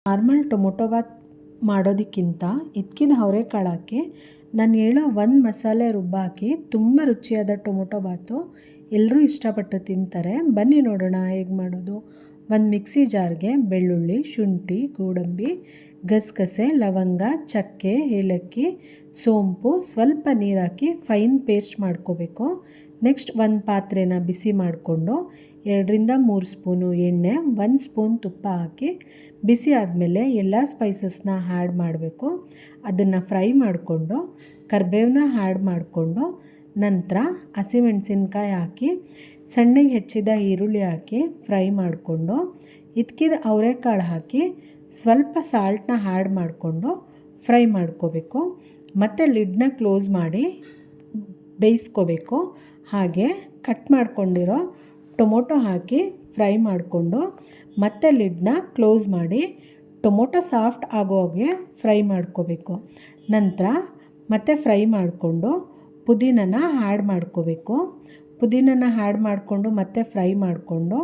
Normal tomato Baat ಮಾಡೋದಕ್ಕಿಂತ ಇದಕ್ಕಿಂತ ಅವರೆಕಾಳು ಹಾಕಿ ನಾನು ಹೇಳೋ ಒಂದು ಮಸಾಲೆ ರುಬ್ಬಾಕಿ ತುಂಬ ರುಚಿಯಾದ ಟೊಮೊಟೊ ಬಾತು ಎಲ್ಲರೂ ಇಷ್ಟಪಟ್ಟು ತಿಂತಾರೆ. ಬನ್ನಿ ನೋಡೋಣ ಹೇಗೆ ಮಾಡೋದು. ಒಂದು ಮಿಕ್ಸಿ ಜಾರ್ಗೆ ಬೆಳ್ಳುಳ್ಳಿ, ಶುಂಠಿ, ಗೋಡಂಬಿ, ಗಸಗಸೆ, ಲವಂಗ, ಚಕ್ಕೆ, ಏಲಕ್ಕಿ, ಸೋಂಪು, ಸ್ವಲ್ಪ ನೀರು ಹಾಕಿ ಫೈನ್ ಪೇಸ್ಟ್ ಮಾಡ್ಕೋಬೇಕು. ನೆಕ್ಸ್ಟ್ ಒಂದು ಪಾತ್ರೆನ ಬಿಸಿ ಮಾಡಿಕೊಂಡು 2-3 ಸ್ಪೂನು ಎಣ್ಣೆ, 1 ಸ್ಪೂನ್ ತುಪ್ಪ ಹಾಕಿ ಬಿಸಿ ಆದಮೇಲೆ ಎಲ್ಲ ಸ್ಪೈಸಸ್ನ ಆ್ಯಡ್ ಮಾಡಬೇಕು. ಅದನ್ನು ಫ್ರೈ ಮಾಡಿಕೊಂಡು ಕರಿಬೇವನ್ನ ಆ್ಯಡ್ ಮಾಡಿಕೊಂಡು ನಂತರ ಹಸಿಮೆಣಸಿನ್ಕಾಯಿ ಹಾಕಿ ಸಣ್ಣಗೆ ಹೆಚ್ಚಿದ ಈರುಳ್ಳಿ ಹಾಕಿ ಫ್ರೈ ಮಾಡಿಕೊಂಡು ಇದಕ್ಕಿದ ಅವರೆಕಾಳು ಹಾಕಿ ಸ್ವಲ್ಪ ಸಾಲ್ಟನ್ನ ಆ್ಯಡ್ ಮಾಡಿಕೊಂಡು ಫ್ರೈ ಮಾಡ್ಕೋಬೇಕು. ಮತ್ತು ಲಿಡ್ನ ಕ್ಲೋಸ್ ಮಾಡಿ ಬೇಯಿಸ್ಕೋಬೇಕು. ಹಾಗೆ ಕಟ್ ಮಾಡ್ಕೊಂಡಿರೋ ಟೊಮೊಟೊ ಹಾಕಿ ಫ್ರೈ ಮಾಡಿಕೊಂಡು ಮತ್ತೆ ಲಿಡ್ನ ಕ್ಲೋಸ್ ಮಾಡಿ ಟೊಮೊಟೊ ಸಾಫ್ಟ್ ಆಗೋ ಹಾಗೆ ಫ್ರೈ ಮಾಡ್ಕೋಬೇಕು. ನಂತರ ಮತ್ತೆ ಫ್ರೈ ಮಾಡಿಕೊಂಡು ಪುದೀನನ ಆ್ಯಡ್ ಮಾಡ್ಕೋಬೇಕು. ಪುದೀನನ ಆ್ಯಡ್ ಮಾಡಿಕೊಂಡು ಮತ್ತೆ ಫ್ರೈ ಮಾಡಿಕೊಂಡು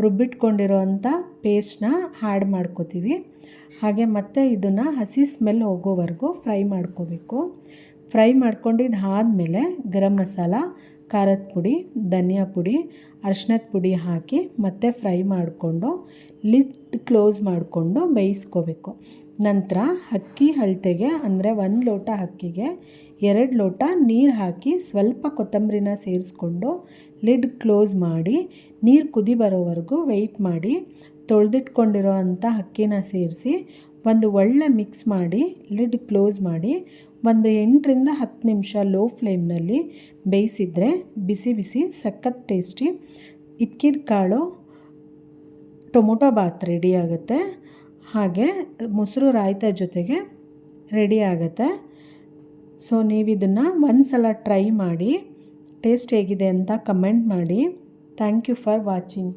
ರುಬ್ಬಿಟ್ಕೊಂಡಿರೋ ಅಂಥ ಪೇಸ್ಟನ್ನ ಆ್ಯಡ್ ಮಾಡ್ಕೋತೀವಿ. ಹಾಗೆ ಮತ್ತೆ ಇದನ್ನು ಹಸಿ ಸ್ಮೆಲ್ ಹೋಗೋವರೆಗೂ ಫ್ರೈ ಮಾಡ್ಕೋಬೇಕು. ಫ್ರೈ ಮಾಡ್ಕೊಂಡಿದ್ದಾದಮೇಲೆ ಗರಂ ಮಸಾಲ, ಖಾರದ ಪುಡಿ, ಧನಿಯಾ ಪುಡಿ, ಅರಿಶಿನದ ಪುಡಿ ಹಾಕಿ ಮತ್ತೆ ಫ್ರೈ ಮಾಡಿಕೊಂಡು ಲಿಡ್ ಕ್ಲೋಸ್ ಮಾಡಿಕೊಂಡು ಬೇಯಿಸ್ಕೋಬೇಕು. ನಂತರ ಅಕ್ಕಿ ಅಳತೆಗೆ ಅಂದರೆ 1 ಲೋಟ ಅಕ್ಕಿಗೆ 2 ಲೋಟ ನೀರು ಹಾಕಿ ಸ್ವಲ್ಪ ಕೊತ್ತಂಬರಿನ ಸೇರಿಸ್ಕೊಂಡು ಲಿಡ್ ಕ್ಲೋಸ್ ಮಾಡಿ ನೀರು ಕುದಿ ಬರೋವರೆಗೂ ವೆಯ್ಟ್ ಮಾಡಿ ತೊಳೆದಿಟ್ಕೊಂಡಿರೋ ಅಂಥ ಅಕ್ಕಿನ ಸೇರಿಸಿ ಒಂದು ಒಳ್ಳೆ ಮಿಕ್ಸ್ ಮಾಡಿ ಲಿಡ್ ಕ್ಲೋಸ್ ಮಾಡಿ ಒಂದು 8-10 ನಿಮಿಷ ಲೋ ಫ್ಲೇಮ್ನಲ್ಲಿ ಬೇಯಿಸಿದರೆ ಬಿಸಿ ಬಿಸಿ ಸಖತ್ ಟೇಸ್ಟಿ ಇದ್ಕಿದ ಕಾಳು ಟೊಮೊಟೊ ಬಾತ್ ರೆಡಿ ಆಗುತ್ತೆ. ಹಾಗೆ ಮೊಸರು ರಾಯ್ತ ಜೊತೆಗೆ ರೆಡಿ ಆಗುತ್ತೆ. ಸೊ ನೀವಿದನ್ನು ಒಂದು ಸಲ ಟ್ರೈ ಮಾಡಿ ಟೇಸ್ಟ್ ಹೇಗಿದೆ ಅಂತ ಕಮೆಂಟ್ ಮಾಡಿ. Thank you for watching.